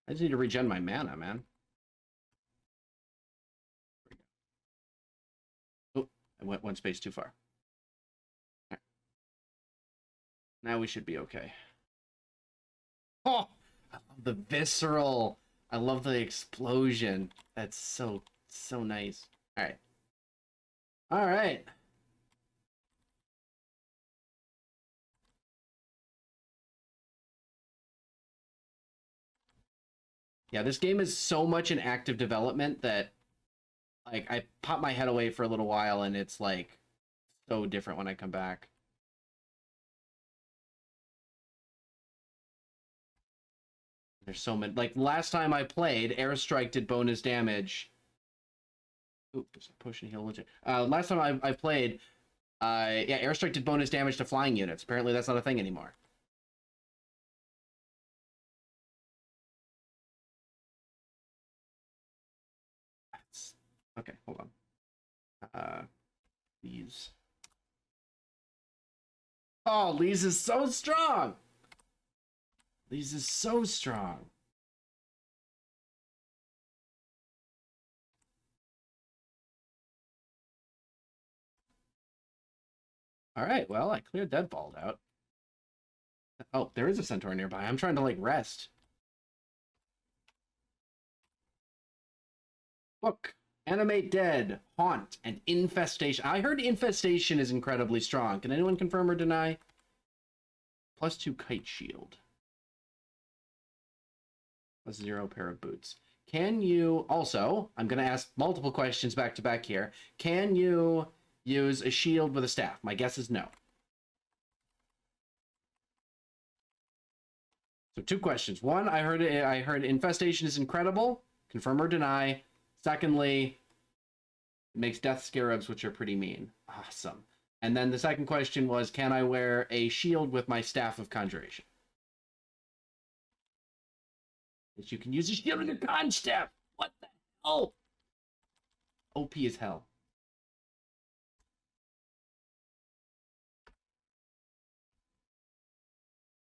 I just need to regen my mana, man. Oh, I went one space too far. Right. Now we should be okay. Oh, I love the visceral. I love the explosion. That's so nice. All right. All right. Yeah, this game is so much in active development that like I pop my head away for a little while and it's like so different when I come back. There's so many. Like last time I played, Airstrike did bonus damage. Oop, there's a push and heal legit. Last time I played, yeah, Airstrike did bonus damage to flying units. Apparently that's not a thing anymore. Okay, hold on. These. Oh, Lee's is so strong. Lee's is so strong. All right, well, I cleared that ball out. Oh, there is a centaur nearby. I'm trying to, like, rest. Look, animate dead, haunt, and infestation. I heard infestation is incredibly strong. Can anyone confirm or deny? +2 kite shield. +0 pair of boots. Can you, also, I'm going to ask multiple questions back to back here. Can you use a shield with a staff? My guess is no. So 2 questions. One, I heard infestation is incredible. Confirm or deny. Secondly, it makes death scarabs, which are pretty mean. Awesome. And then the second question was, can I wear a shield with my staff of conjuration? That you can use a shield with your con staff. What the hell? OP as hell.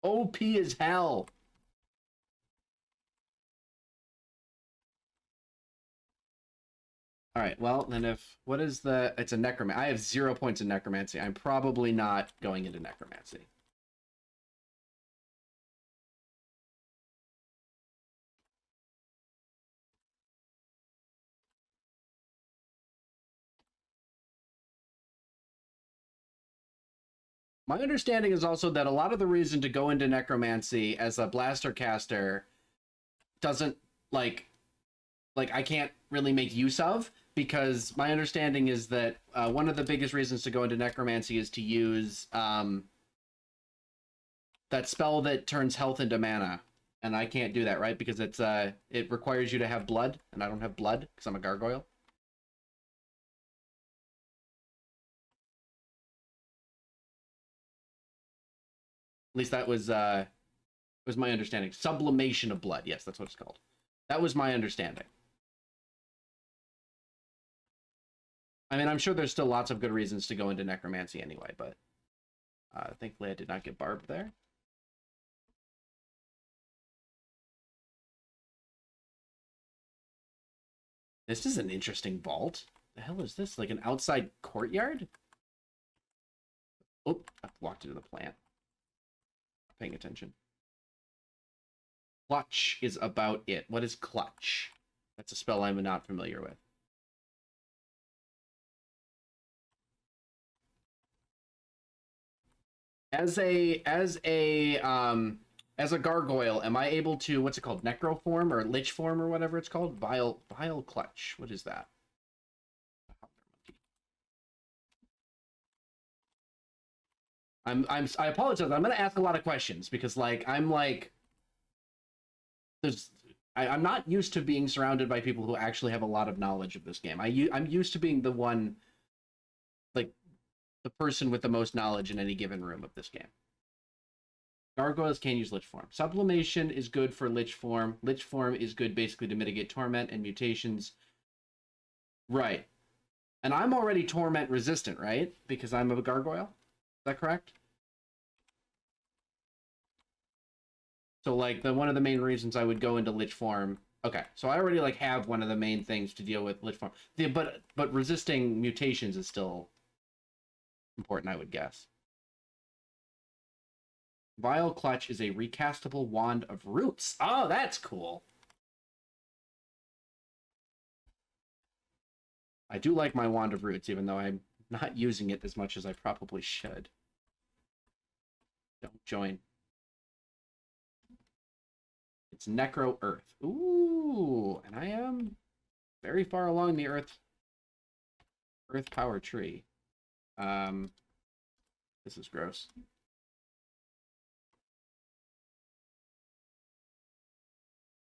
OP as hell. All right, well, then what is it's a necromancy. I have 0 points in necromancy. I'm probably not going into necromancy. My understanding is also that a lot of the reason to go into necromancy as a blaster caster doesn't like I can't really make use of, because my understanding is that one of the biggest reasons to go into necromancy is to use that spell that turns health into mana, and I can't do that, right? Because it requires you to have blood, and I don't have blood because I'm a gargoyle. At least that was my understanding. Sublimation of blood. Yes, that's what it's called. That was my understanding. I mean, I'm sure there's still lots of good reasons to go into necromancy anyway, but thankfully I did not get barbed there. This is an interesting vault. The hell is this? Like an outside courtyard? Oh, I walked into the plant. Not paying attention. Clutch is about it. What is clutch? That's a spell I'm not familiar with. As a gargoyle, am I able to, what's it called, necroform or lich form or whatever it's called? Vile clutch. What is that? I apologize. I'm gonna ask a lot of questions because I'm not used to being surrounded by people who actually have a lot of knowledge of this game. I'm used to being the one, like, the person with the most knowledge in any given room of this game. Gargoyles can use lich form. Sublimation is good for lich form. Lich form is good basically to mitigate torment and mutations. Right. And I'm already torment resistant, right? Because I'm a gargoyle? Is that correct? So like one of the main reasons I would go into Lich form. Okay, so I already like have one of the main things to deal with Lich form. But resisting mutations is still important, I would guess. Vile Clutch is a recastable wand of roots. Oh, that's cool. I do like my wand of roots, even though I'm not using it as much as I probably should. Don't join. It's Necro Earth. Ooh, and I am very far along the Earth power tree. This is gross.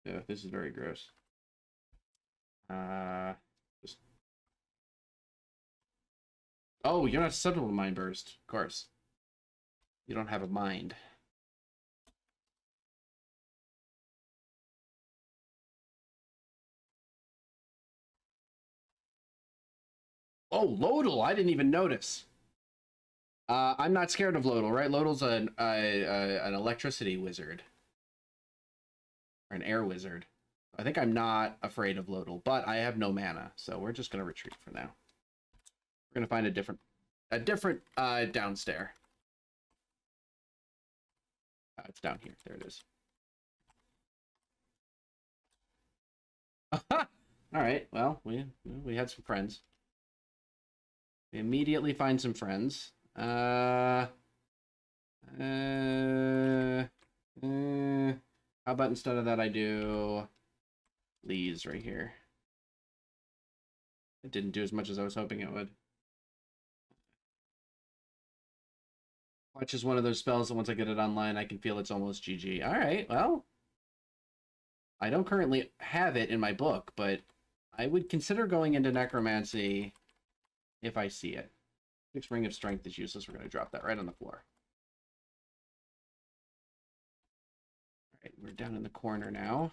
Yeah, this is very gross. Just... Oh, you're not susceptible to Mind Burst, of course. You don't have a mind. Oh, Lodal! I didn't even notice. I'm not scared of Lodal, right? Lodal's an electricity wizard. Or an air wizard. I think I'm not afraid of Lodal, but I have no mana, so we're just gonna retreat for now. We're gonna find a different downstair. It's down here. There it is. All right. Well, we had some friends. We immediately find some friends. How about instead of that, I do Lee's right here. It didn't do as much as I was hoping it would. Watch is one of those spells that once I get it online, I can feel it's almost GG. All right, well, I don't currently have it in my book, but I would consider going into Necromancy if I see it. 6 Ring of Strength is useless. We're going to drop that right on the floor. All right, we're down in the corner now.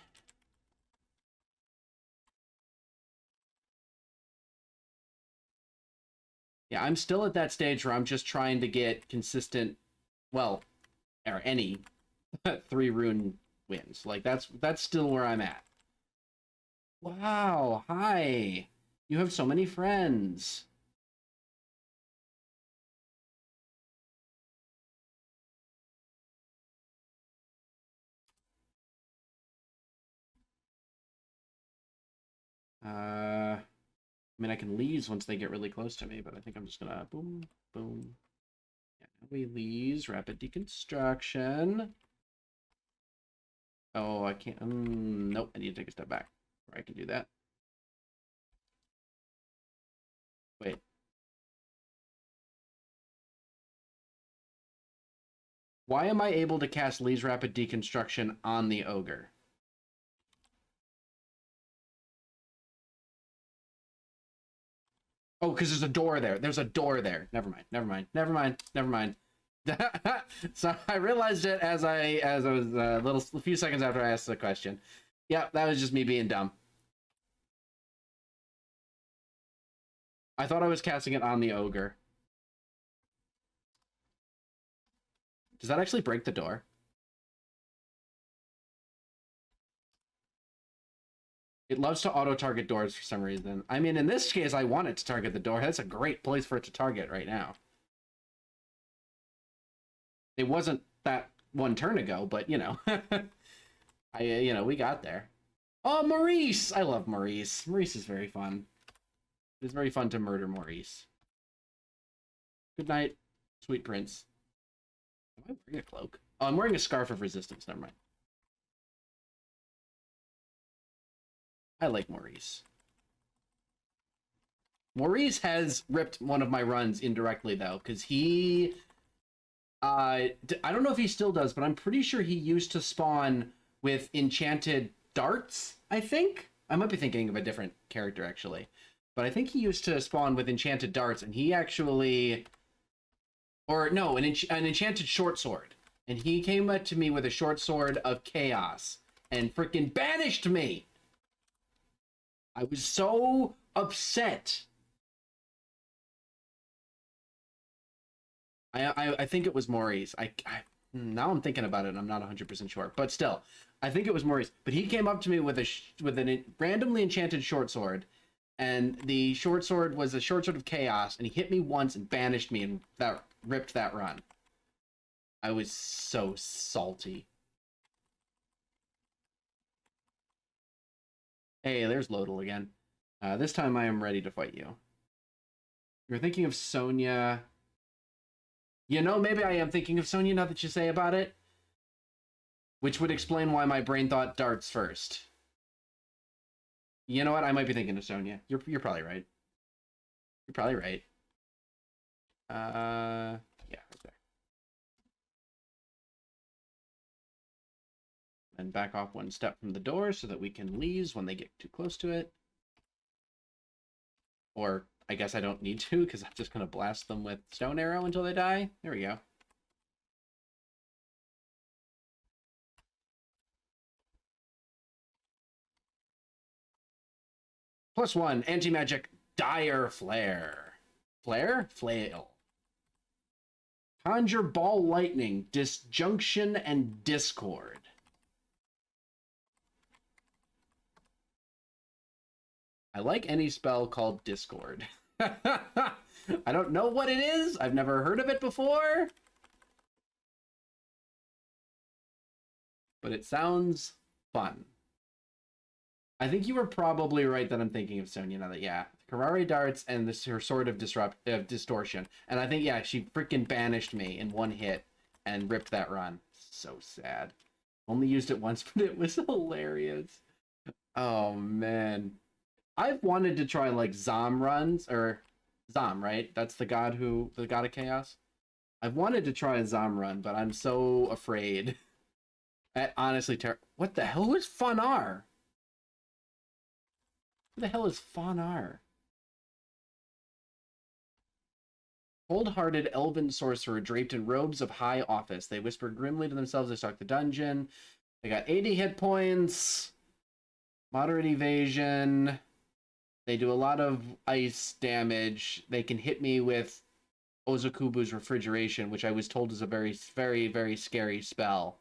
Yeah, I'm still at that stage where I'm just trying to get consistent, well, or any 3 rune wins. Like that's still where I'm at. Wow, hi. You have so many friends. I mean, I can leave once they get really close to me, but I think I'm just gonna boom, boom. Yeah, now we leave rapid deconstruction. Oh, I can't. Nope, I need to take a step back. Or I can do that. Wait. Why am I able to cast Lee's Rapid Deconstruction on the Ogre? Oh, because there's a door there. There's a door there. Never mind. Never mind. Never mind. Never mind. So I realized it as I was a few seconds after I asked the question. Yeah, that was just me being dumb. I thought I was casting it on the Ogre. Does that actually break the door? It loves to auto-target doors for some reason. I mean, in this case, I want it to target the door. That's a great place for it to target right now. It wasn't that one turn ago, but, you know. We got there. Oh, Maurice! I love Maurice. Maurice is very fun. It's very fun to murder Maurice. Good night, sweet prince. Am I wearing a cloak? Oh, I'm wearing a scarf of resistance. Never mind. I like Maurice. Maurice has ripped one of my runs indirectly, though, because he... I don't know if he still does, but I'm pretty sure he used to spawn with enchanted darts, I think? I might be thinking of a different character, actually. But I think he used to spawn with enchanted darts, and he actually... Or, no, an enchanted short sword. And he came up to me with a short sword of chaos and freaking banished me! I was so upset. I think it was Maurice. Now I'm thinking about it, and I'm not 100% sure. But still, I think it was Maurice. But he came up to me with a randomly enchanted short sword, and the short sword was a short sword of chaos, and he hit me once and banished me, and that ripped that run. I was so salty. Hey, there's Lodal again. This time I am ready to fight you. You're thinking of Sonya. You know, maybe I am thinking of Sonya now that you say about it. Which would explain why my brain thought darts first. You know what? I might be thinking of Sonya. You're probably right. You're probably right. Yeah, right there. And back off one step from the door so that we can leave when they get too close to it. Or I guess I don't need to, because I'm just going to blast them with stone arrow until they die. There we go. +1, anti-magic, dire flare. Flare? Flail. Conjure ball lightning, disjunction, and discord. I like any spell called discord. I don't know what it is. I've never heard of it before. But it sounds fun. I think you were probably right that I'm thinking of Sonya now that, yeah. Karare darts and her sword of distortion. And I think, yeah, she freaking banished me in one hit and ripped that run. So sad. Only used it once, but it was hilarious. Oh, man. I've wanted to try, like, Zom runs, or Zom, right? That's the god of chaos. I've wanted to try a Zom run, but I'm so afraid. Honestly, what the hell is Fanar? Who the hell is Fanar? Cold-hearted elven sorcerer draped in robes of high office. They whisper grimly to themselves. They stalk the dungeon. They got 80 hit points. Moderate evasion. They do a lot of ice damage. They can hit me with Ozokubu's refrigeration, which I was told is a very, very, very scary spell.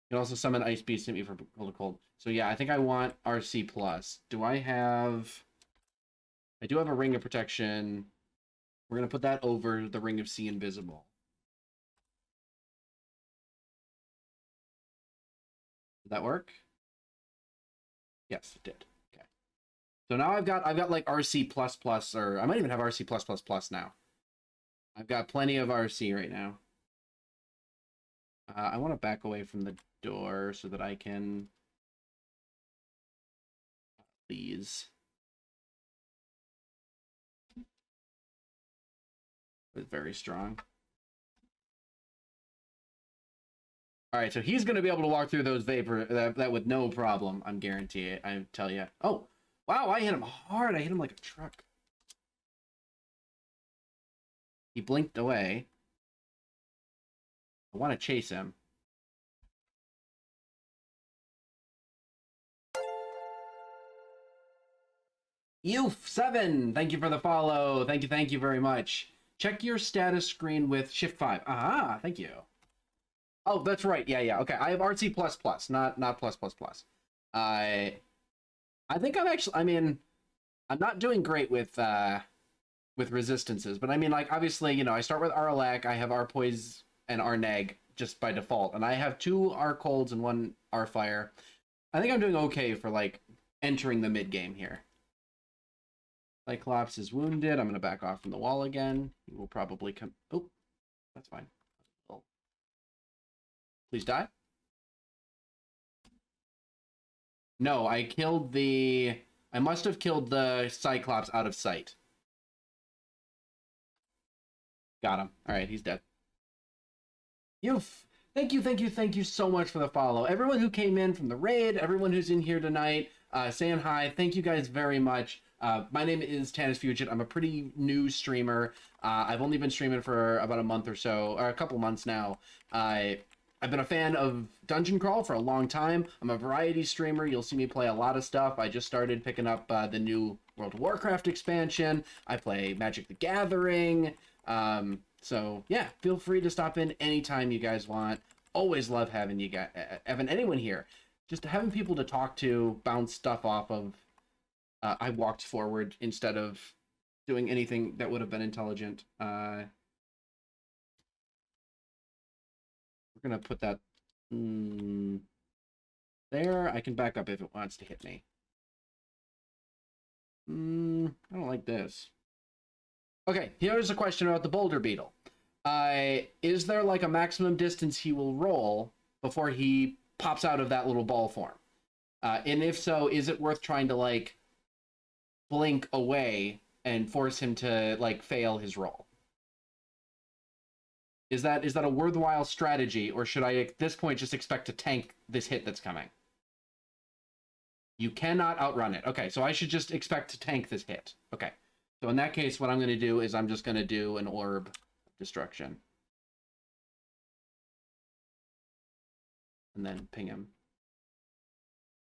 You can also summon Ice Beast at me for cold. So yeah, I think I want RC+. Do I have... I do have a Ring of Protection. We're going to put that over the Ring of See Invisible. Did that work? Yes, it did. Okay. So now I've got like RC++, or I might even have RC+++ now. I've got plenty of RC right now. I want to back away from the door so that I can... Please. It's very strong. All right, so he's going to be able to walk through those vapor that with no problem. I'm guarantee it. I tell you. Oh, wow! I hit him hard. I hit him like a truck. He blinked away. I want to chase him. Youth7, thank you for the follow. Thank you very much. Check your status screen with Shift 5. Ah, thank you. Oh, that's right. Yeah. Okay, I have RC++, not plus. I think I'm actually. I mean, I'm not doing great with resistances, but I mean, like, obviously, you know, I start with Arlek. I have Arpoise and Arneg just by default, and I have 2 Arcolds and 1 Arfire. I think I'm doing okay for like entering the mid game here. Cyclops is wounded. I'm going to back off from the wall again. He will probably come... Oh, that's fine. Oh. Please die. No, I killed the... I must have killed the Cyclops out of sight. Got him. All right, he's dead. Thank you so much for the follow. Everyone who came in from the raid, everyone who's in here tonight, saying hi, thank you guys very much. My name is Tanis Fugit. I'm a pretty new streamer. I've only been streaming for about a month or so, or a couple months now. I've been a fan of Dungeon Crawl for a long time. I'm a variety streamer. You'll see me play a lot of stuff. I just started picking up the new World of Warcraft expansion. I play Magic the Gathering. So yeah, feel free to stop in anytime you guys want. always love having you guys, having anyone here. Just having people to talk to, bounce stuff off of. I walked forward instead of doing anything that would have been intelligent. We're gonna put that there. I can back up if it wants to hit me. I don't like this. Okay, here's a question about the boulder beetle. Is there like a maximum distance he will roll before he pops out of that little ball form? And if so, is it worth trying to like blink away and force him to like fail his roll? Is that a worthwhile strategy, or should I at this point just expect to tank this hit that's coming? You cannot outrun it. Okay, so I should just expect to tank this hit. Okay, so in that case, what I'm going to do is I'm just going to do an orb of destruction. And then ping him.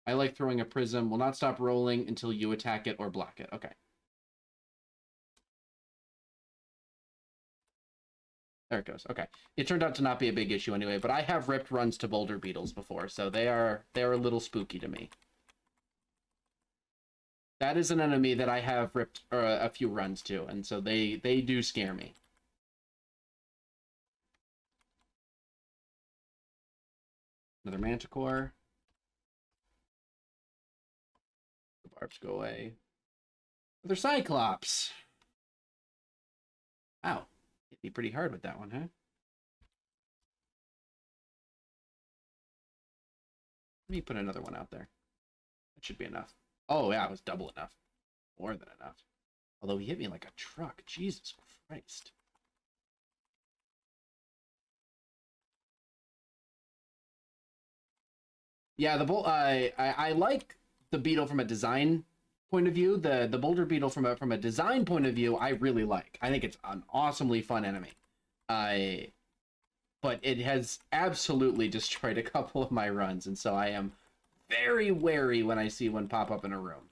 I like throwing a prism. Will not stop rolling until you attack it or block it. Okay. There it goes. Okay. It turned out to not be a big issue anyway, but I have ripped runs to boulder beetles before, so they're a little spooky to me. That is an enemy that I have ripped a few runs to, and so they do scare me. Another manticore. The barbs go away. Another cyclops. Wow. Hit me pretty hard with that one, huh? Let me put another one out there. That should be enough. Oh, yeah, it was double enough. More than enough. Although he hit me like a truck. Jesus Christ. Yeah, I like the beetle from a design point of view. The boulder beetle from a design point of view, I really like. I think it's an awesomely fun enemy. But it has absolutely destroyed a couple of my runs, and so I am very wary when I see one pop up in a room.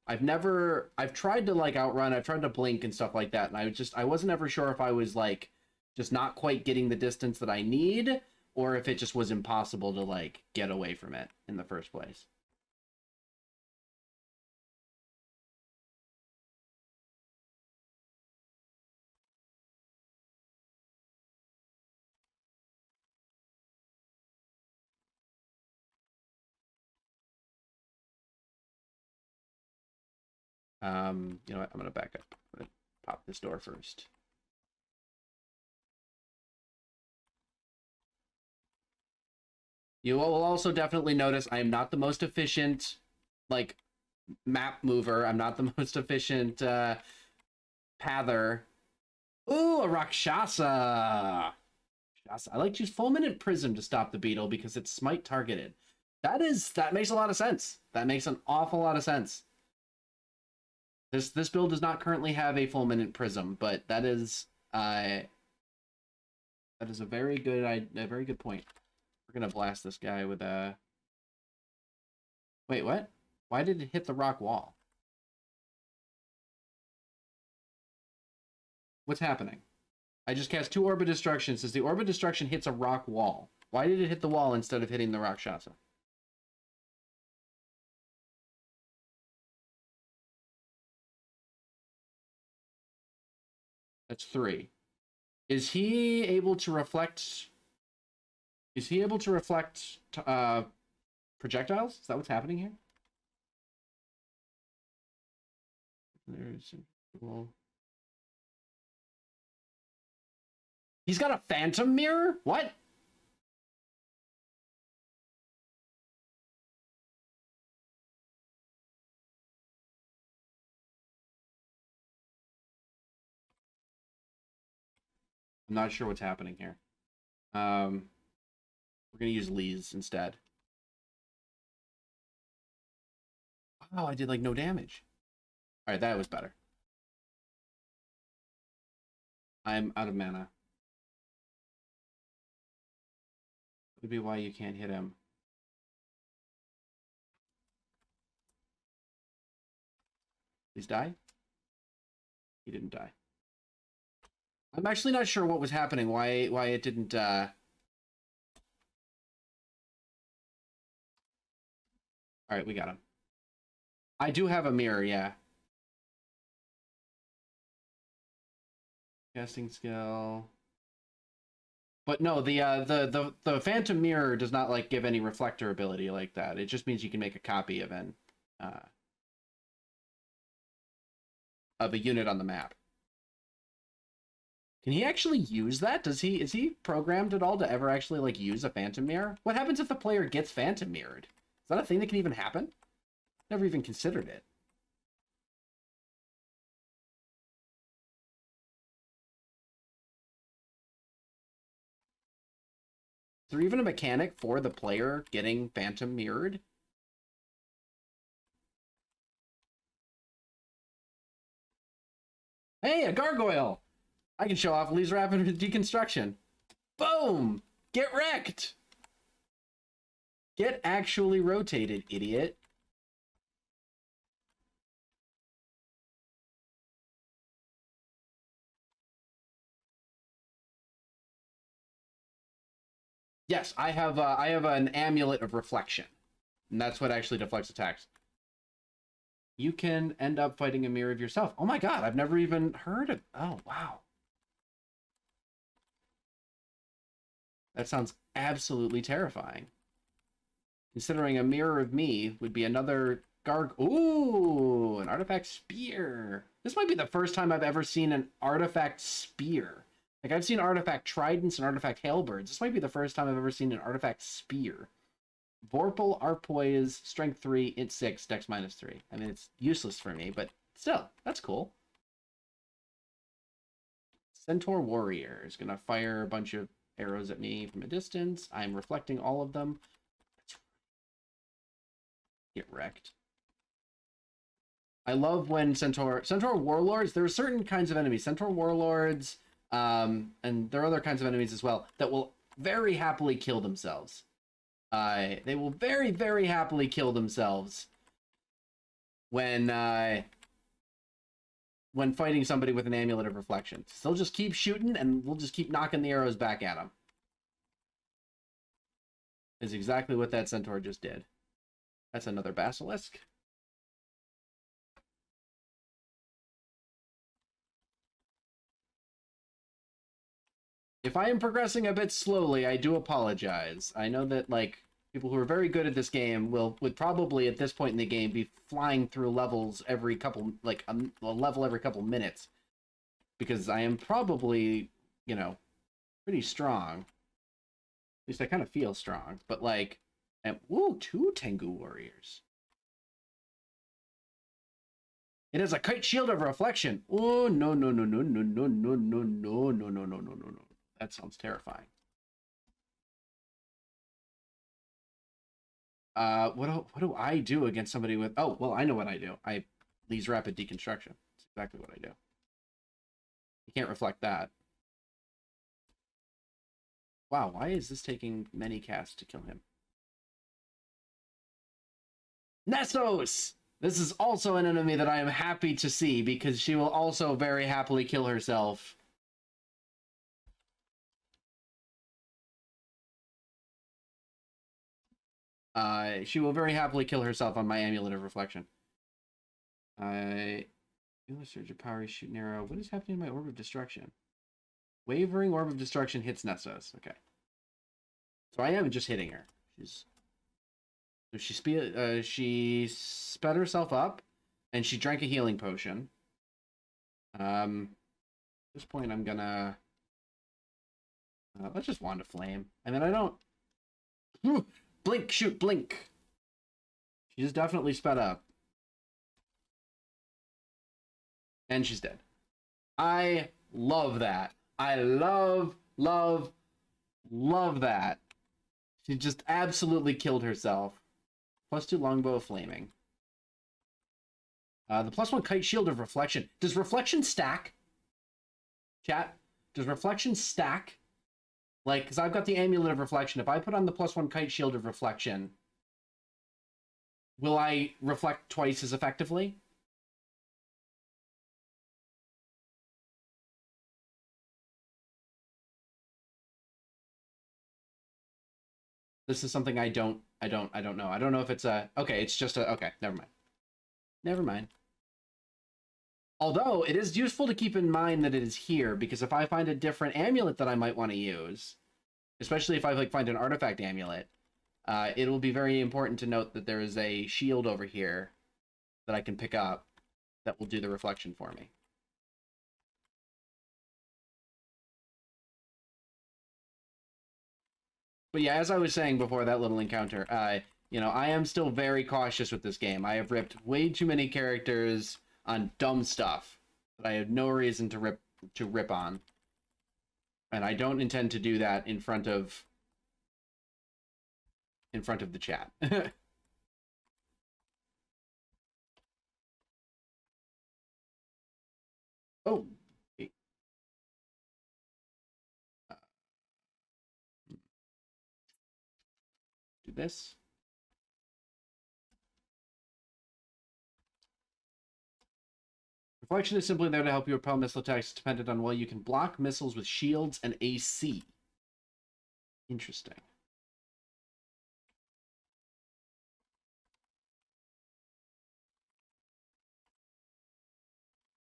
I've tried to like outrun, I've tried to blink and stuff like that, and I wasn't ever sure if I was like just not quite getting the distance that I need, or if it just was impossible to like get away from it in the first place. You know what? I'm gonna back up. I'm gonna pop this door first. You will also definitely notice I am not the most efficient, like, map mover. I'm not the most efficient pather. Ooh, a Rakshasa. I like to use Fulminant Prism to stop the beetle because it's smite targeted. That makes a lot of sense. That makes an awful lot of sense. This build does not currently have a Fulminant Prism, but that is a very good point. We're gonna blast this guy with a. Wait, what? Why did it hit the rock wall? What's happening? I just cast 2 Orb of Destruction. Says the Orb of Destruction hits a rock wall. Why did it hit the wall instead of hitting the Rakshasa? That's 3. Is he able to reflect? Is he able to reflect projectiles? Is that what's happening here? There's well. He's got a phantom mirror? What? I'm not sure what's happening here. We're gonna use Lee's instead. Oh, I did like no damage. All right, that was better. I'm out of mana. Could be why you can't hit him. Please die. He didn't die. I'm actually not sure what was happening, why it didn't all right, we got him. I do have a mirror, yeah. Casting skill. But no, the phantom mirror does not like give any reflector ability like that. It just means you can make a copy of a unit on the map. Can he actually use that? Is he programmed at all to ever actually like use a phantom mirror? What happens if the player gets phantom mirrored? Is that a thing that can even happen? Never even considered it. Is there even a mechanic for the player getting phantom mirrored? Hey, a gargoyle! I can show off Lee's rapid deconstruction. Boom! Get wrecked! Get actually rotated, idiot. Yes, I have an amulet of reflection, and that's what actually deflects attacks. You can end up fighting a mirror of yourself. Oh my god, I've never even heard of. Oh wow, that sounds absolutely terrifying. Considering a mirror of me would be another Ooh, an artifact spear. This might be the first time I've ever seen an artifact spear. Like, I've seen artifact tridents and artifact halberds. This might be the first time I've ever seen an artifact spear. Vorpal, Arpoise, Strength 3, Int 6, Dex -3. I mean, it's useless for me, but still, that's cool. Centaur Warrior is going to fire a bunch of arrows at me from a distance. I'm reflecting all of them. Get wrecked. I love when Centaur Warlords, there are certain kinds of enemies, Centaur Warlords, and there are other kinds of enemies as well, that will very happily kill themselves. They will very, very happily kill themselves when fighting somebody with an amulet of reflection. So they'll just keep shooting, and we'll just keep knocking the arrows back at them. Is exactly what that Centaur just did. That's another basilisk. If I am progressing a bit slowly, I do apologize. I know that, like, people who are very good at this game would probably, at this point in the game, be flying through levels every couple, like, a level every couple minutes. Because I am probably, you know, pretty strong. At least I kind of feel strong. But, like, ooh, 2 Tengu Warriors. It has a kite shield of reflection. Oh, no, no, no, no, no, no, no, no, no, no, no, no, no, no, no. That sounds terrifying. What do I do against somebody with? Oh, well, I know what I do. I Lee's rapid deconstruction. That's exactly what I do. You can't reflect that. Wow, why is this taking many casts to kill him? Nessos! This is also an enemy that I am happy to see because she will also very happily kill herself. She will very happily kill herself on my Amulet of Reflection. Feel a surge of power, shoot an arrow. What is happening to my Orb of Destruction? Wavering Orb of Destruction hits Nessos. Okay. So I am just hitting her. She sped herself up, and she drank a healing potion. At this point, I'm gonna let's just Wand of Flame, and then I don't blink, shoot, blink. She's definitely sped up, and she's dead. I love that. I love that. She just absolutely killed herself. +2 Longbow of Flaming. The +1 Kite Shield of Reflection. Does Reflection stack? Chat, does Reflection stack? Like, because I've got the Amulet of Reflection. If I put on the +1 Kite Shield of Reflection, will I reflect twice as effectively? This is something I don't know. I don't know if it's a, okay, it's just a, okay, never mind. Never mind. Although it is useful to keep in mind that it is here, because if I find a different amulet that I might want to use, especially if I like find an artifact amulet, it will be very important to note that there is a shield over here that I can pick up that will do the reflection for me. But yeah, as I was saying before that little encounter, you know, I am still very cautious with this game. I have ripped way too many characters on dumb stuff that I have no reason to rip on. And I don't intend to do that in front of the chat. Oh. Do this. Reflection is simply there to help you repel missile attacks dependent on whether you can block missiles with shields and AC. Interesting.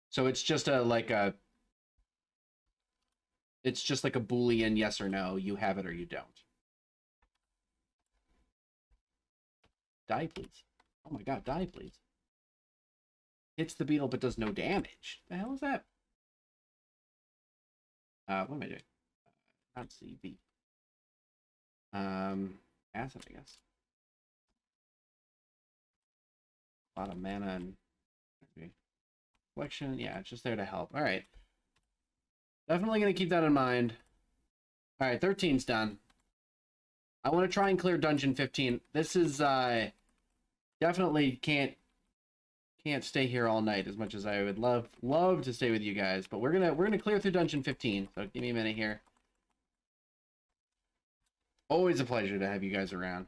So it's just it's just like a Boolean yes or no. You have it or you don't. Die, please. Oh my god, die, please. Hits the beetle but does no damage. The hell is that? What am I doing? Not CV. Acid, I guess. A lot of mana and reflection. Yeah, it's just there to help. All right. Definitely going to keep that in mind. All right, 13's done. I want to try and clear dungeon 15. This is definitely can't stay here all night as much as I would love to stay with you guys, but we're gonna clear through dungeon 15. So give me a minute here. Always a pleasure to have you guys around.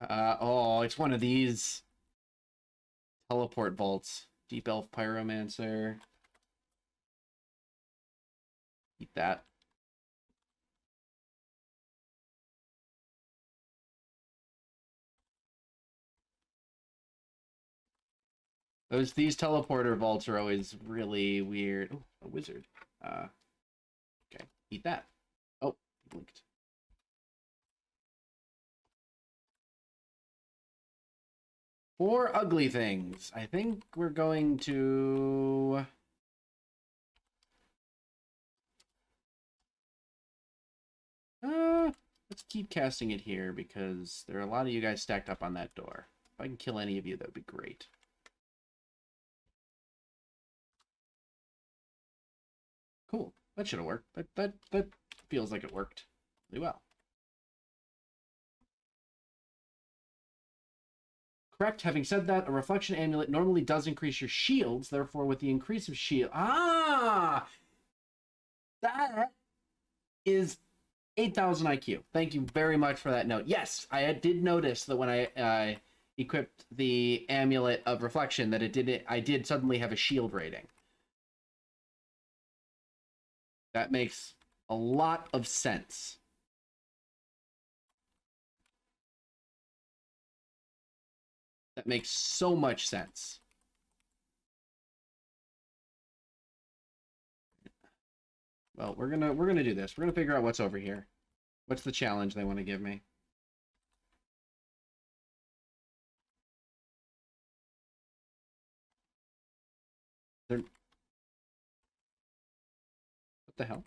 Oh, it's one of these teleport vaults. Deep Elf Pyromancer. Eat that. These teleporter vaults are always really weird. Oh, a wizard. Okay, eat that. Oh, blinked. For ugly things, I think we're going to... let's keep casting it here because there are a lot of you guys stacked up on that door. If I can kill any of you, that would be great. Cool. That should have worked. That feels like it worked really well. Correct. Having said that, a reflection amulet normally does increase your shields. Therefore, with the increase of shield... Ah! That is 8,000 IQ. Thank you very much for that note. Yes, I did notice that when I equipped the amulet of reflection that I did suddenly have a shield rating. That makes a lot of sense. That makes so much sense. Well, we're gonna do this. We're gonna figure out what's over here. What's the challenge they want to give me? What the hell?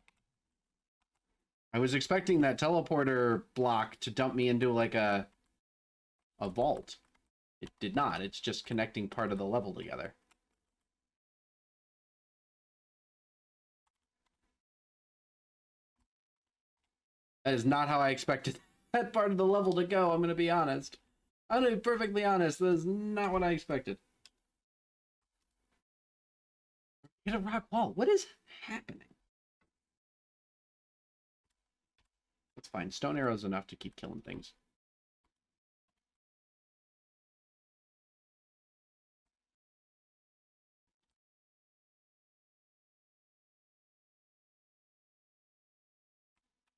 I was expecting that teleporter block to dump me into like a vault. It did not. It's just connecting part of the level together. That is not how I expected that part of the level to go, I'm going to be honest. I'm going to be perfectly honest. That is not what I expected. Hit a rock wall. What is happening? That's fine. Stone arrows enough to keep killing things.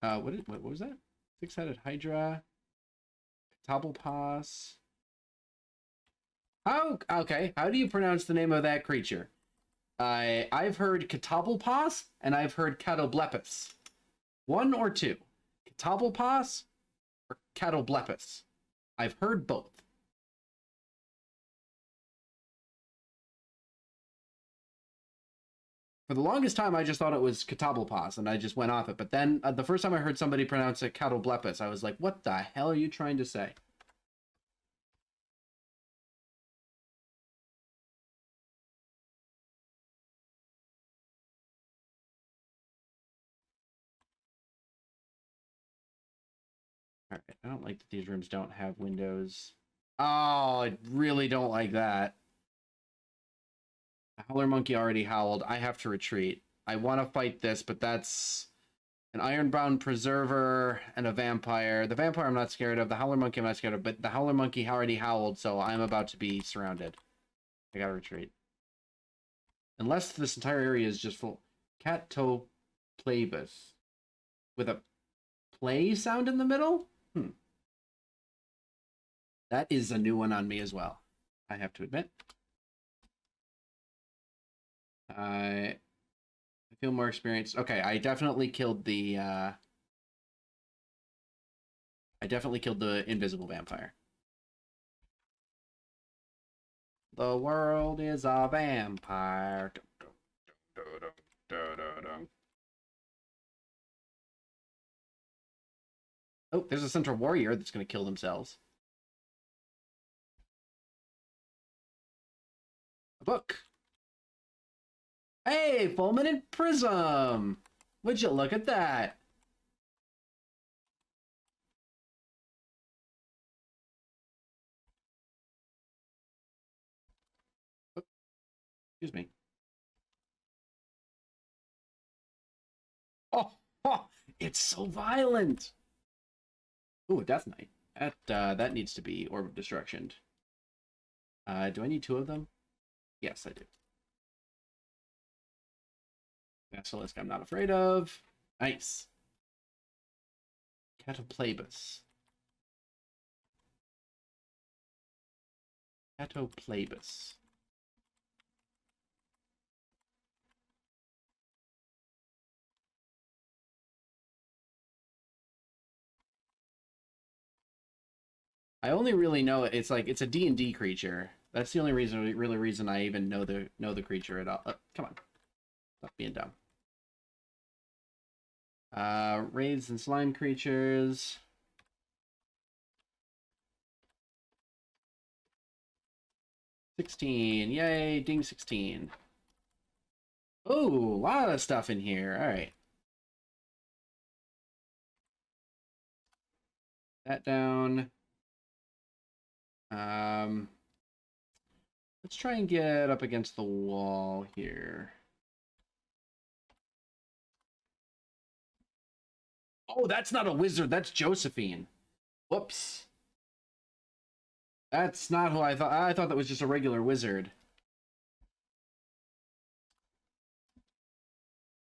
What was that? Six-headed Hydra. Cobblepass. Oh, okay. How do you pronounce the name of that creature? I've heard Cobblepass and I've heard Catoblepis. One or two? Cobblepass or Catoblepis? I've heard both. For the longest time, I just thought it was Cobblepass, and I just went off it. But then the first time I heard somebody pronounce it Catoblepis, I was like, what the hell are you trying to say? All right, I don't like that these rooms don't have windows. Oh, I really don't like that. The Howler Monkey already howled. I have to retreat. I want to fight this, but that's an Ironbound Preserver and a Vampire. The Vampire I'm not scared of. The Howler Monkey I'm not scared of, but the Howler Monkey already howled, so I'm about to be surrounded. I gotta retreat. Unless this entire area is just full. Catoplebus. With a play sound in the middle? That is a new one on me as well, I have to admit. I feel more experienced. Okay, I definitely killed the invisible vampire. The world is a vampire. Oh, there's a central warrior that's going to kill themselves. A book. Hey, Fulminant Prism! Would you look at that? Oh, excuse me. Oh, it's so violent! Ooh, a Death Knight. That needs to be Orb of Destruction. Do I need two of them? Yes, I do. Basilisk I'm not afraid of. Nice. Catoplebus. Catoplebus. I only really know it's like it's a D&D creature. That's the only reason I even know the creature at all. Come on. Stop being dumb. Raids and slime creatures. $16. Yay, ding 16. Oh, a lot of stuff in here. All right. That down. Let's try and get up against the wall here. Oh, that's not a wizard. That's Josephine. Whoops. That's not who I thought. I thought that was just a regular wizard.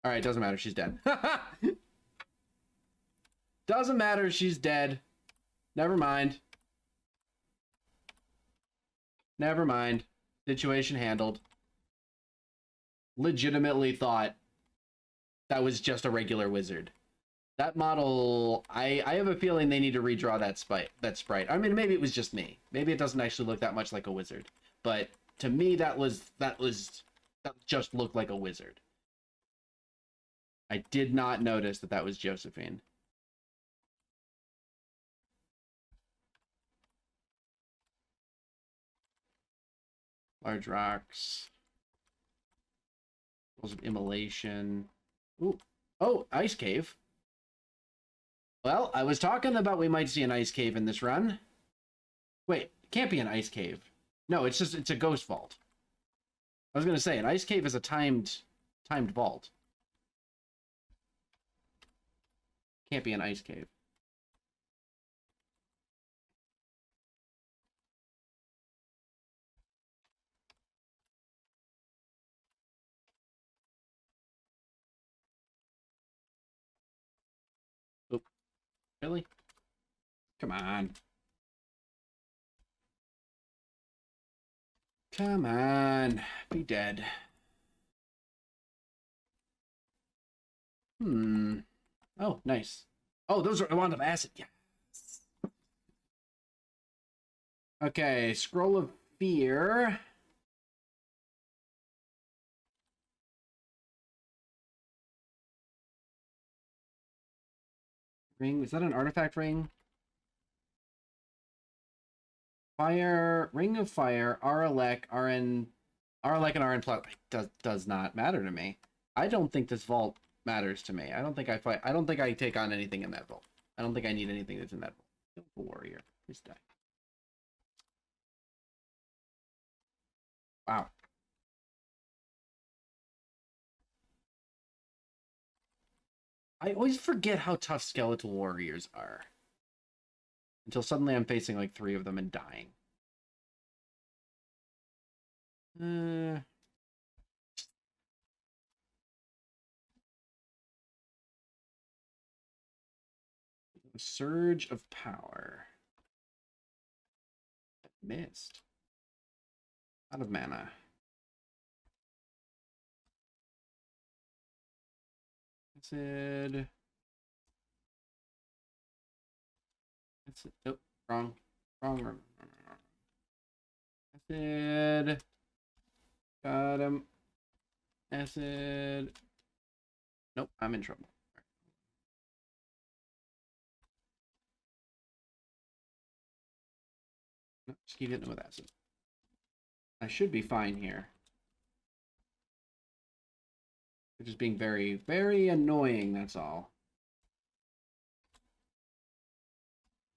All right, doesn't matter. She's dead. Doesn't matter. She's dead. Never mind. Never mind. Situation handled. Legitimately thought that was just a regular wizard. That model, I have a feeling they need to redraw that sprite. I mean, maybe it was just me. Maybe it doesn't actually look that much like a wizard. But to me, that just looked like a wizard. I did not notice that was Josephine. Large rocks. Rules of immolation. Ooh. Oh, ice cave. Well, I was talking about we might see an ice cave in this run. Wait, it can't be an ice cave. No, it's a ghost vault. I was gonna say an ice cave is a timed vault. Can't be an ice cave. Really? Come on. Come on. Be dead. Hmm. Oh, nice. Oh, those are a wand of acid. Yes. Okay, scroll of fear. Ring. Is that an artifact ring? Fire. Ring of fire. Aralek. RN. Aralek and RN plus does not matter to me. I don't think this vault matters to me. I don't think I fight. I don't think I take on anything in that vault. I don't think I need anything that's in that vault. Warrior. Please die. Wow. I always forget how tough skeletal warriors are. Until suddenly I'm facing like 3 of them and dying. A surge of power. Missed. Out of mana. Acid. That's it. Oh, wrong. Wrong. Acid. Got him. Acid. Nope, I'm in trouble. No, just keep hitting him with acid. I should be fine here. They're just being very, very annoying, that's all.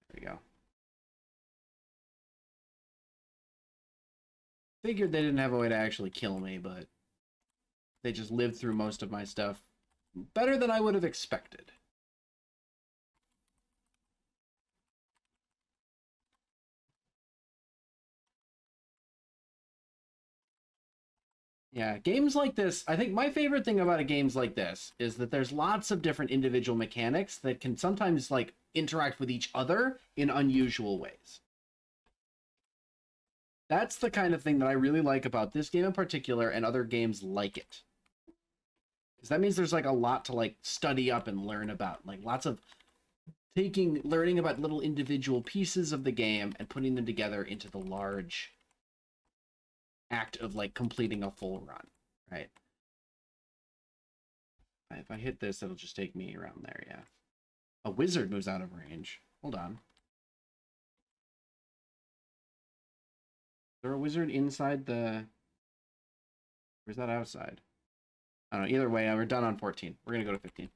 There we go. Figured they didn't have a way to actually kill me, but they just lived through most of my stuff better than I would have expected. Yeah, games like this, I think my favorite thing about games like this is that there's lots of different individual mechanics that can sometimes like interact with each other in unusual ways. That's the kind of thing that I really like about this game in particular and other games like it. Because that means there's like a lot to like study up and learn about. Like lots of learning about little individual pieces of the game and putting them together into the large act of like completing a full run, right? If I hit this, it'll just take me around there, yeah. A wizard moves out of range. Hold on. Is there a wizard inside the... Or is that outside? I don't know. Either way, we're done on 14. We're going to go to 15.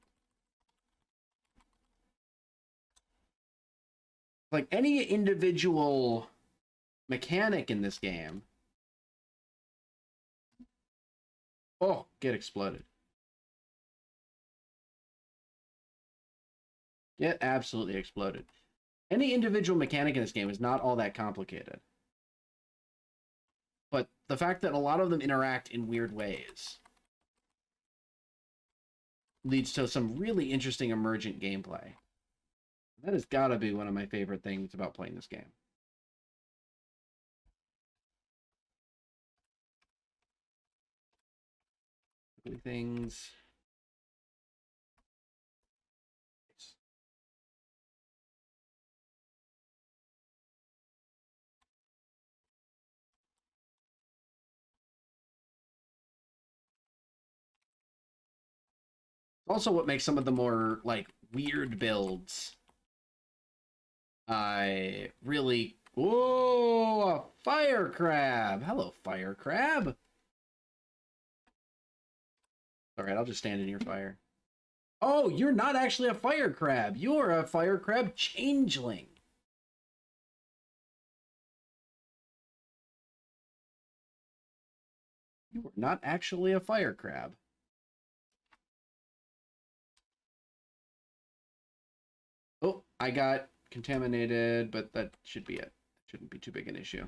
Like, any individual mechanic in this game... Oh, get exploded. Get absolutely exploded. Any individual mechanic in this game is not all that complicated. But the fact that a lot of them interact in weird ways leads to some really interesting emergent gameplay. That has got to be one of my favorite things about playing this game. Things. Also what makes some of the more like weird builds I really... Whoa, a fire crab. Hello, fire crab. All right, I'll just stand in your fire. Oh, you're not actually a fire crab. You're a fire crab changeling. You are not actually a fire crab. Oh, I got contaminated, but that should be it. Shouldn't be too big an issue.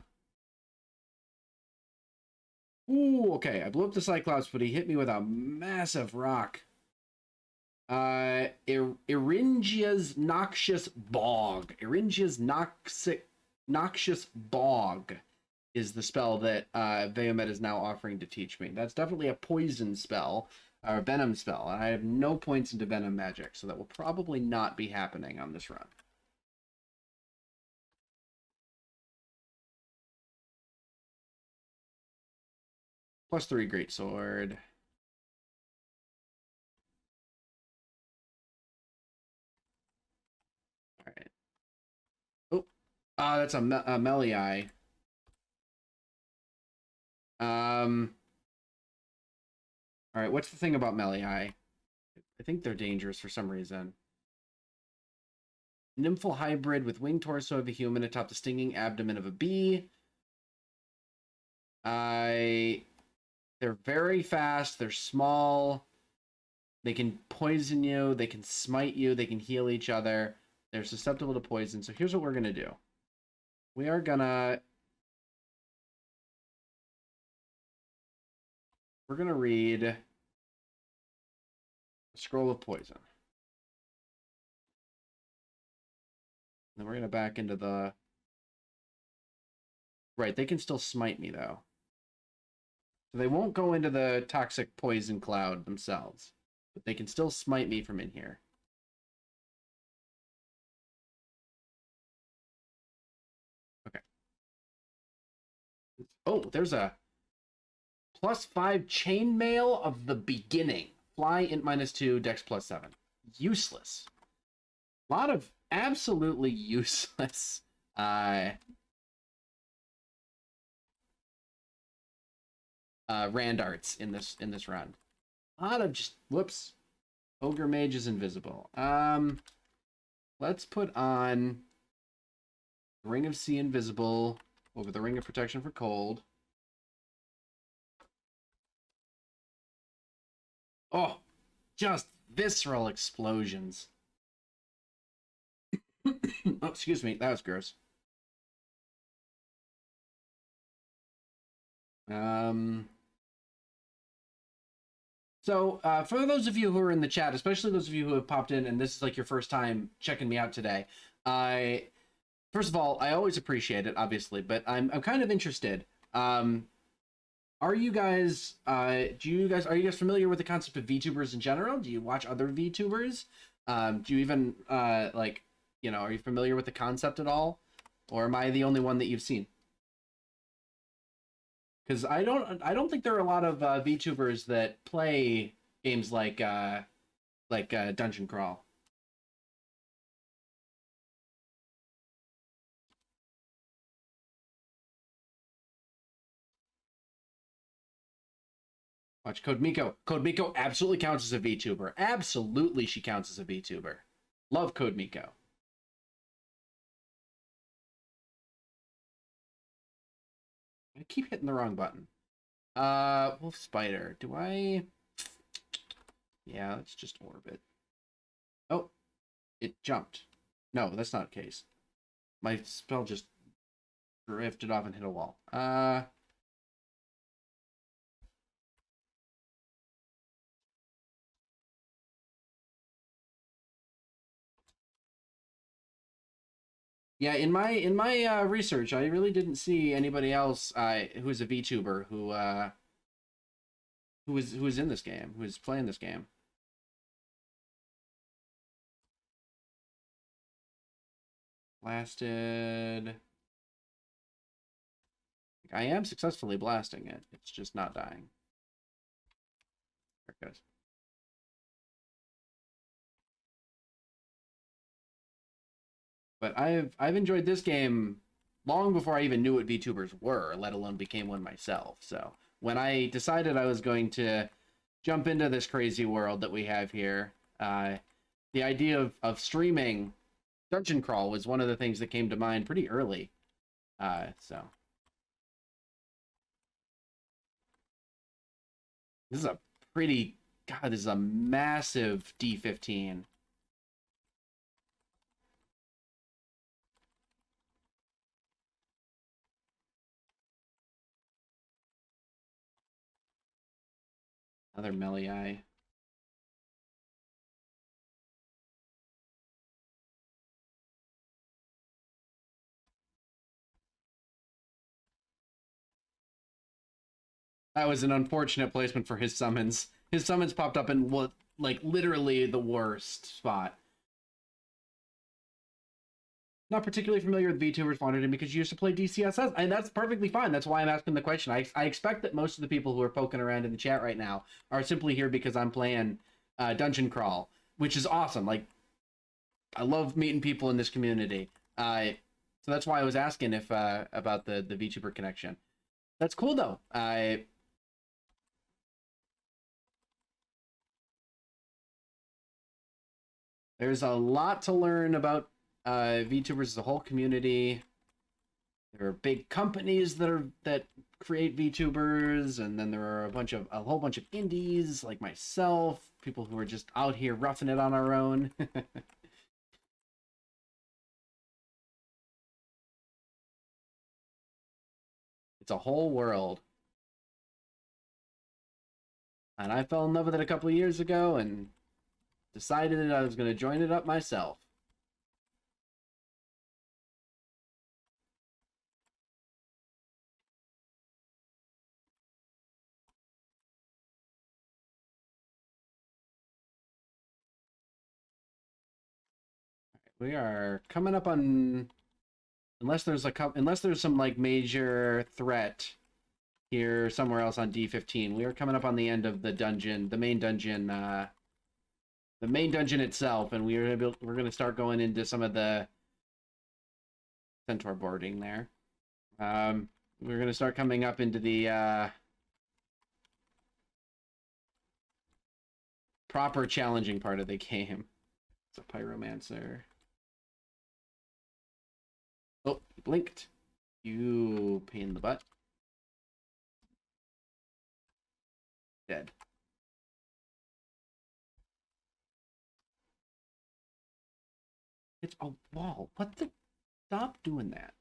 Ooh, okay. I blew up the Cyclops, but he hit me with a massive rock. Iringia's Noxious Bog. Iringia's Noxious Bog is the spell that Veomet is now offering to teach me. That's definitely a poison spell, or a venom spell. And I have no points into venom magic, so that will probably not be happening on this run. +3 greatsword. All right. Oh, that's a Meliai. All right, what's the thing about Meliai? I think they're dangerous for some reason. Nymphal hybrid with winged torso of a human atop the stinging abdomen of a bee. They're very fast. They're small. They can poison you. They can smite you. They can heal each other. They're susceptible to poison. So here's what we're gonna do. We're gonna read a Scroll of Poison. Then we're gonna back into the. Right, they can still smite me though. So they won't go into the toxic poison cloud themselves, but they can still smite me from in here. Okay. Oh, there's a +5 chainmail of the beginning. Fly int -2, dex +7. Useless. A lot of absolutely useless rand arts in this run. A lot of just whoops. Ogre Mage is invisible. Let's put on Ring of Sea Invisible over the Ring of Protection for Cold. Oh, just visceral explosions. Oh, excuse me, that was gross. So for those of you who are in the chat, especially those of you who have popped in, and this is like your first time checking me out today, first of all, I always appreciate it, obviously, but I'm kind of interested. Are you guys are you guys familiar with the concept of VTubers in general? Do you watch other VTubers? Do you even like, you know, are you familiar with the concept at all, or am I the only one that you've seen? Because I don't think there are a lot of VTubers that play games like Dungeon Crawl. Watch Code Miko. Code Miko absolutely counts as a VTuber. Absolutely, she counts as a VTuber. Love Code Miko. I keep hitting the wrong button. Wolf Spider. Do I? Yeah, let's just orbit. Oh, it jumped. No, that's not the case. My spell just drifted off and hit a wall. Yeah, in my research, I really didn't see anybody else who is a VTuber who is in this game, who is playing this game. Blasted. I am successfully blasting it. It's just not dying. There it goes. But I've enjoyed this game long before I even knew what VTubers were, let alone became one myself. So when I decided I was going to jump into this crazy world that we have here, the idea of streaming Dungeon Crawl was one of the things that came to mind pretty early. So this is a pretty, God, this is a massive D15. Another Meliai. That was an unfortunate placement for his summons. His summons popped up in what, like, literally the worst spot. Not particularly familiar with VTubers wanted him because you used to play DCSS, and that's perfectly fine. That's why I'm asking the question. I expect that most of the people who are poking around in the chat right now are simply here because I'm playing Dungeon Crawl, which is awesome. Like, I love meeting people in this community. So that's why I was asking if about the VTuber connection. That's cool though. There's a lot to learn about VTubers as a whole community. There are big companies that create VTubers, and then there are a whole bunch of indies like myself, people who are just out here roughing it on our own. It's a whole world. And I fell in love with it a couple of years ago and decided that I was going to join it up myself. We are coming up on, unless there's some like major threat here somewhere else on D15. We are coming up on the end of the dungeon, the main dungeon itself, and we're going to start going into some of the centaur boarding there. We're going to start coming up into the proper challenging part of the game. It's a pyromancer. Oh, blinked. You pain in the butt. Dead. It's a wall. What the? Stop doing that.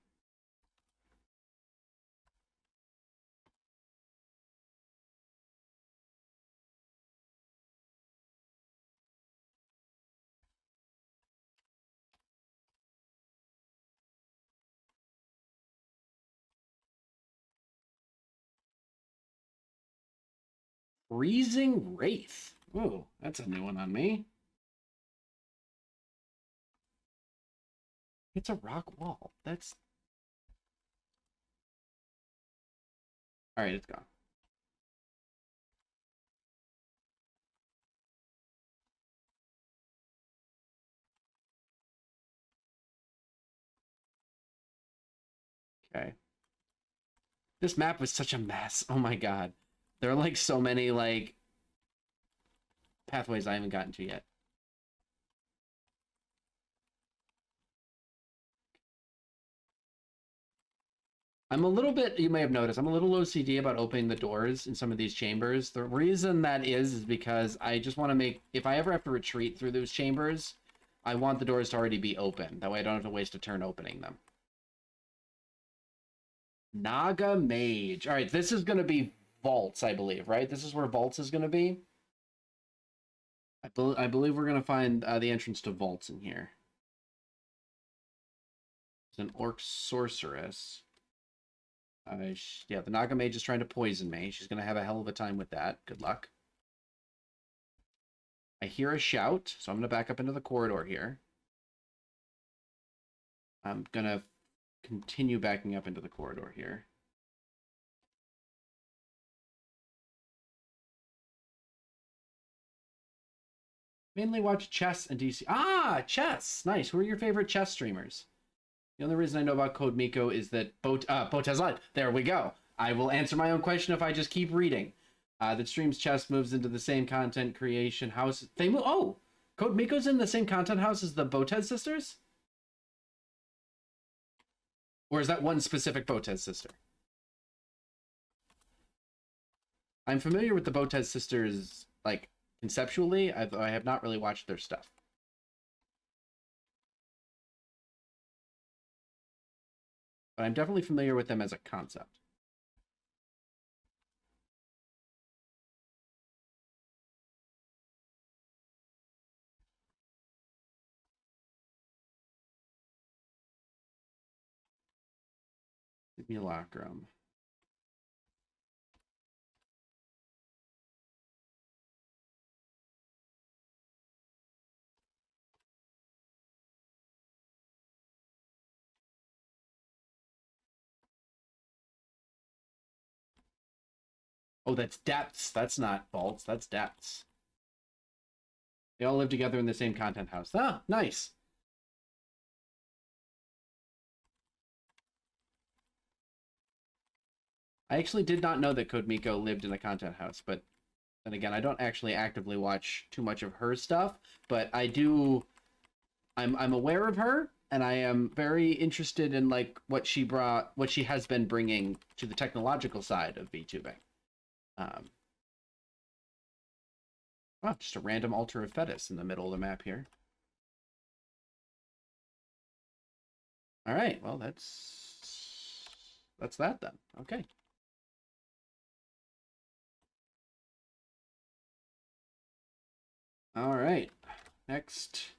Freezing Wraith. Ooh, that's a new one on me. It's a rock wall. That's... Alright, it's gone. Okay. This map was such a mess. Oh my god. There are like so many like pathways I haven't gotten to yet. I'm a little bit, you may have noticed, I'm a little OCD about opening the doors in some of these chambers. The reason that is because I just want to make, if I ever have to retreat through those chambers, I want the doors to already be open. That way I don't have to waste a turn opening them. Naga Mage. All right, this is going to be vaults, I believe, right? This is where vaults is going to be. I believe we're going to find the entrance to vaults in here. It's an orc sorceress. Yeah, the Naga Mage is trying to poison me. She's going to have a hell of a time with that. Good luck. I hear a shout, so I'm going to back up into the corridor here. I'm going to continue backing up into the corridor here. Mainly watch chess and DC. Ah, chess! Nice. Who are your favorite chess streamers? The only reason I know about Code Miko is that Botazlat. There we go. I will answer my own question if I just keep reading. That streams chess moves into the same content creation house. They move. Oh, Code Miko's in the same content house as the Botez sisters? Or is that one specific Botez sister? I'm familiar with the Botez sisters, like, conceptually. I have not really watched their stuff. But I'm definitely familiar with them as a concept. Simulacrum. Oh, that's depths. That's not vaults. That's depths. They all live together in the same content house. Ah, nice. I actually did not know that Code Miko lived in a content house, but then again, I don't actually actively watch too much of her stuff, but I do. I'm aware of her, and I am very interested in like what she has been bringing to the technological side of VTubing. Oh, just a random altar of Thetis in the middle of the map here. All right, well that's that then. Okay. All right, next.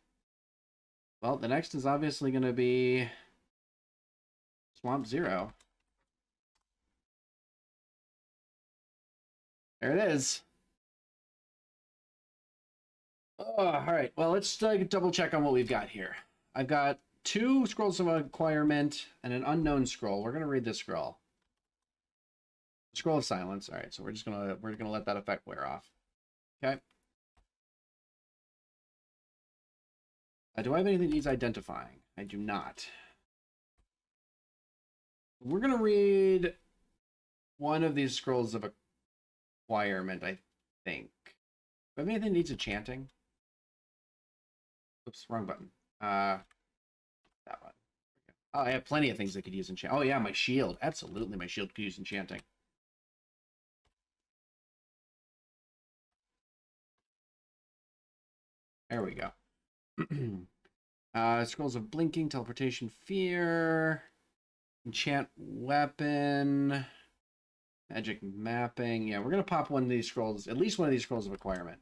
Well, the next is obviously going to be Swamp Zero. There it is. Oh, all right. Well, let's double check on what we've got here. I've got 2 scrolls of acquirement and an unknown scroll. We're gonna read this scroll. Scroll of silence. All right, so we're gonna let that effect wear off. Okay. Do I have anything that needs identifying? I do not. We're gonna read one of these scrolls of acquirement, I think. Do I have anything that needs enchanting? Oops, wrong button. That one. Oh, I have plenty of things that could use enchant. Oh yeah, my shield. Absolutely, my shield could use enchanting. There we go. Scrolls of blinking, teleportation, fear, enchant weapon, magic mapping. Yeah, we're gonna pop one of these scrolls, at least one of these scrolls of acquirement.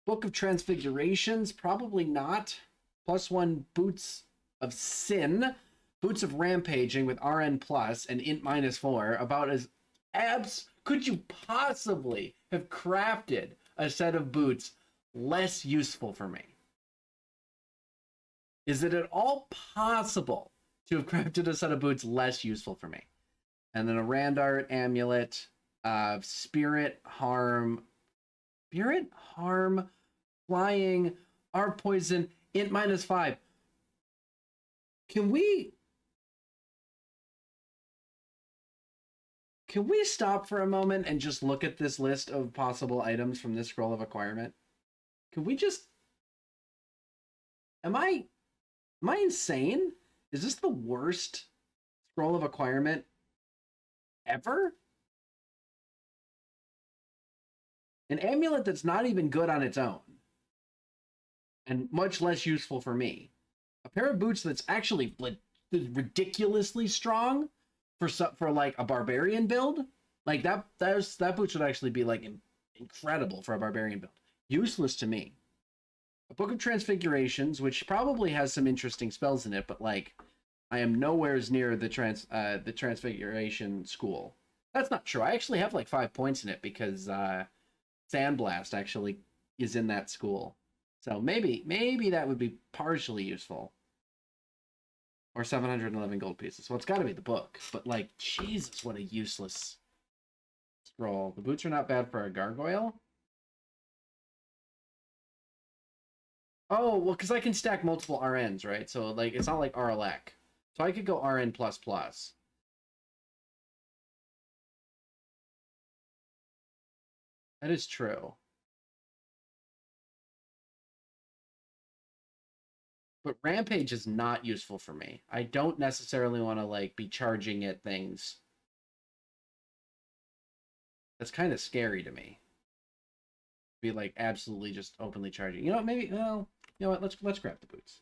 Book of Transfigurations, probably not. +1 Boots of Sin, Boots of Rampaging with RN plus and int -4. About as could you possibly have crafted a set of boots less useful for me? Is it at all possible to have crafted a set of boots less useful for me? And then a Randart amulet, spirit harm, flying, R poison, int -5. Can we stop for a moment and just look at this list of possible items from this scroll of acquirement? Can we just... Am I insane? Is this the worst scroll of acquirement ever? An amulet that's not even good on its own, and much less useful for me. A pair of boots that's actually ridiculously strong for like a barbarian build. Like that boot should actually be like incredible for a barbarian build. Useless to me. A Book of Transfigurations, which probably has some interesting spells in it, but like I am nowhere near the Transfiguration school. That's not true. I actually have like 5 points in it because Sandblast actually is in that school. So maybe that would be partially useful. Or 711 gold pieces. Well, it's got to be the book. But like, Jesus, what a useless scroll. The boots are not bad for a gargoyle. Oh, well, because I can stack multiple RNs, right? So like, it's not like RLEC. So I could go RN++. That is true. But Rampage is not useful for me. I don't necessarily want to like be charging at things. That's kind of scary to me. Be like absolutely just openly charging. You know what? Maybe. Well, you know what? Let's grab the boots.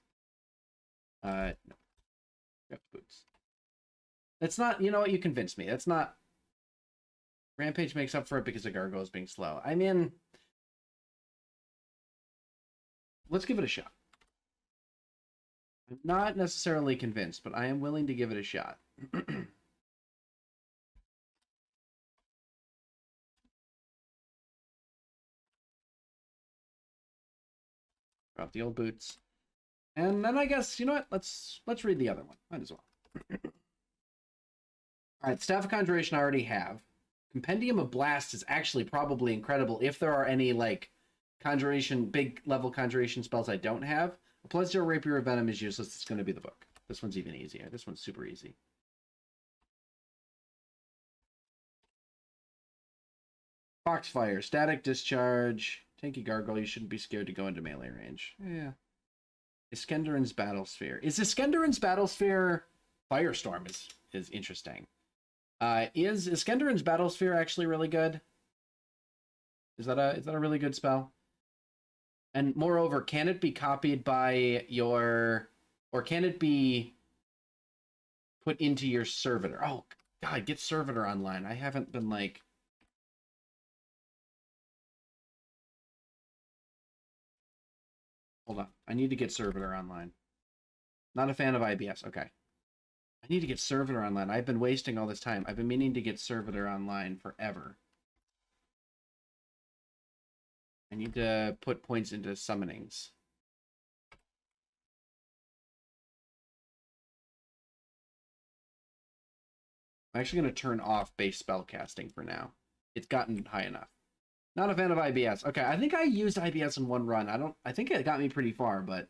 No. Grab the boots. That's not. You know what? You convinced me. That's not. Rampage makes up for it because the Gargoyle is being slow. I mean, let's give it a shot. I'm not necessarily convinced, but I am willing to give it a shot. Drop the old boots. And then I guess, you know what? Let's read the other one. Might as well. All right, Staff of Conjuration I already have. Compendium of Blast is actually probably incredible if there are any like conjuration, big level conjuration spells I don't have. A +0 Rapier of Venom is useless. It's going to be the book. This one's even easier. This one's super easy. Foxfire, Static Discharge, Tanky Gargoyle. You shouldn't be scared to go into melee range. Yeah. Iskenderun's Battlesphere. Is Iskenderun's Battlesphere... Firestorm is interesting. Is Iskenderun's Battlesphere actually really good? Is that a really good spell? And moreover, can it be copied by your... Or can it be put into your servitor? Oh, God, get servitor online. I haven't been like... Hold on. I need to get servitor online. Not a fan of IBS. Okay. I need to get servitor online. I've been wasting all this time. I've been meaning to get servitor online forever. I need to put points into summonings. I'm actually going to turn off base spell casting for now. It's gotten high enough. Not a fan of IBS. Okay, I think I used IBS in one run. I think it got me pretty far, but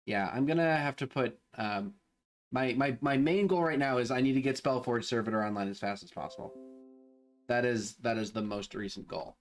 yeah, I'm gonna have to put my main goal right now is I need to get Spellforge Servitor online as fast as possible. That is the most recent goal.